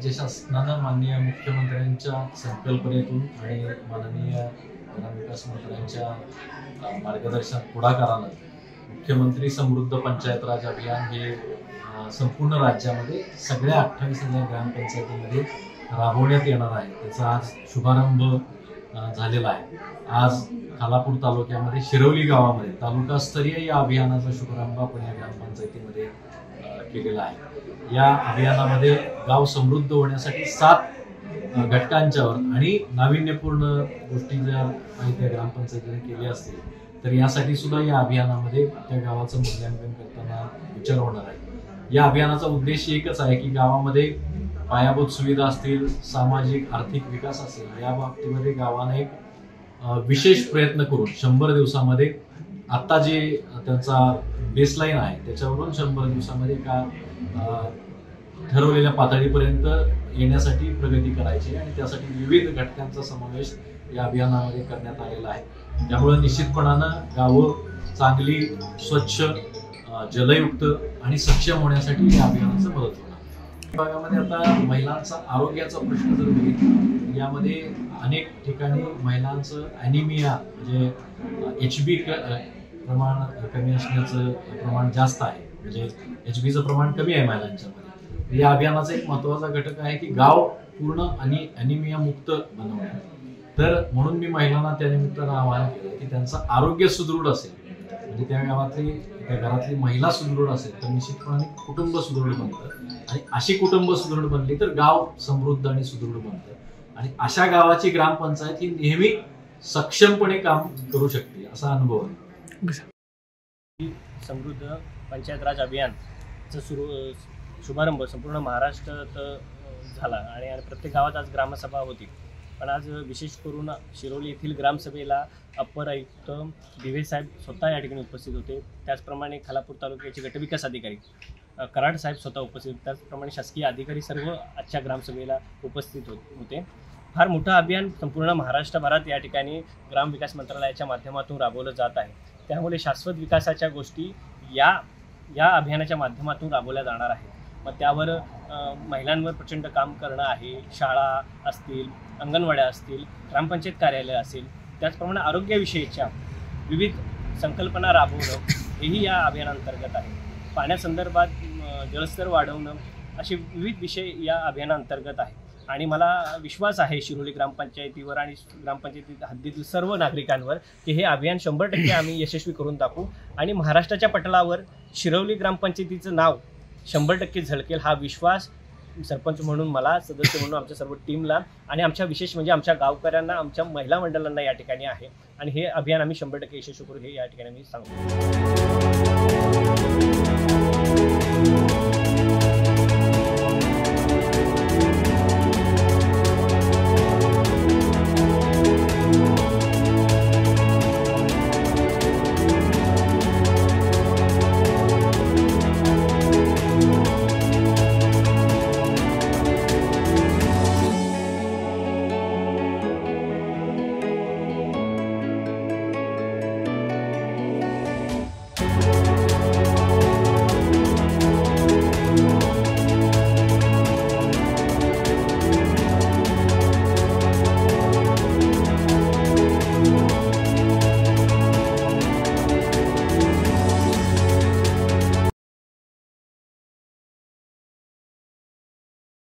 राज्य शासनानं माननीय मुख्यमंत्र्यांच्या संकल्पनेतून आणि माननीय ग्रामविकास मंत्र्यांच्या मार्गदर्शन पुढाकारानं मुख्यमंत्री समृद्ध पंचायत राज अभियान हे संपूर्ण राज्यामध्ये सगळ्या 28 ग्रामपंचायतीमध्ये राबवण्यात येणार आहे। त्याचा आज शुभारंभ झालेला आहे। आज खालापूर तालुक्यामध्ये शिरवली गावामध्ये तालुकास्तरीय या अभियानाचा शुभारंभ आपण या ग्रामपंचायतीमध्ये केलेला आहे। या अभियानामध्ये गाव समृद्ध होण्यासाठी 7 घटकांच्यावर आणि नाविन्यपूर्ण गोष्टी जर त्या ग्रामपंचायतीने केल्या असतील तर यासाठी सुद्धा या अभियानामध्ये त्या गावाचं मूल्यांकन करताना विचार होणार आहे। या अभियानाचा उद्देश एकच आहे की गावामध्ये पायाभूत सुविधा असतील, सामाजिक आर्थिक विकास असेल, या बाबतीमध्ये गावाने एक विशेष प्रयत्न करून 100 दिवसामध्ये आता जे त्यांचा बेसलाईन आहे त्याच्यावरून 100 दिवसामध्ये एका ठरवलेल्या पातळीपर्यंत येण्यासाठी प्रगती करायची आणि त्यासाठी विविध घटकांचा समावेश या अभियानामध्ये करण्यात आलेला आहे। त्यामुळे निश्चितपणानं गावं चांगली, स्वच्छ, जलयुक्त आणि सक्षम होण्यासाठी या अभियानाचं मदत होणार। भागामध्ये आता महिलांचा आरोग्याचा प्रश्न जर बघितला यामध्ये अनेक ठिकाणी महिलांचं ॲनिमिया म्हणजे HB प्रमाण कमी असण्याचं प्रमाण जास्त आहे, म्हणजे HBचं प्रमाण कमी आहे महिलांच्यामध्ये। या अभियानाचा एक महत्त्वाचा घटक आहे की गाव पूर्ण आणि ॲनिमिया मुक्त बनवणे। तर म्हणून मी महिलांना त्या निमित्तानं आवाहन केलं की त्यांचं आरोग्य सुदृढ असेल, म्हणजे त्या घरातली महिला सुदृढ असेल तर निश्चितपणे कुटुंब सुदृढ बनतं आणि अशी कुटुंब सुदृढ बनली तर गाव समृद्ध आणि सुदृढ बनतं आणि अशा गावाची ग्रामपंचायत ही नेहमी सक्षमपणे काम करू शकते असा अनुभव आहे। समृद्ध पंचायत राज अभियानचा शुभारंभ संपूर्ण महाराष्ट्रात झाला आणि प्रत्येक गावात आज ग्रामसभा होती। पण आज विशेष करून शिरोली येथील ग्रामसभेला अप्पर आयुक्त दिवे साहेब स्वतः या ठिकाणी उपस्थित होते। त्याचप्रमाणे खालापूर तालुक्याचे गटविकास अधिकारी कराड साहेब स्वतः उपस्थित होते। त्याचप्रमाणे शासकीय अधिकारी सर्व आजच्या ग्रामसभेला उपस्थित होते। फार मोठं अभियान संपूर्ण महाराष्ट्रभरात या ठिकाणी ग्रामविकास मंत्रालयाच्या माध्यमातून राबवलं जात आहे। त्यामुळे शाश्वत विकासाच्या गोष्टी या अभियानाच्या माध्यमातून राबवल्या जाणार आहेत। मग त्यावर महिलांवर प्रचंड काम करणं आहे। शाळा असतील, अंगणवाड्या असतील, ग्रामपंचायत कार्यालय असेल, त्याचप्रमाणे आरोग्याविषयीच्या विविध संकल्पना राबवणं हेही या अभियानांतर्गत आहे। पाण्यासंदर्भात जलस्तर वाढवणं असे विविध विषय या अभियानांतर्गत आहे आणि मला विश्वास आहे शिरोली ग्रामपंचायतीवर आणि ग्रामपंचायती हद्दीतील सर्व नागरिकांवर की हे अभियान 100% आम्ही यशस्वी करून दाखवू आणि महाराष्ट्राच्या पटलावर शिरोली ग्रामपंचायतीचं नाव 100% झळकेल हा विश्वास सरपंच म्हणून मला, सदस्य म्हणून आमच्या सर्व टीमला आणि आमच्या विशेष म्हणजे आमच्या गावकऱ्यांना, आमच्या महिला मंडळांना या ठिकाणी आहे आणि हे अभियान आम्ही 100% यशस्वी करू हे या ठिकाणी मी सांगतो।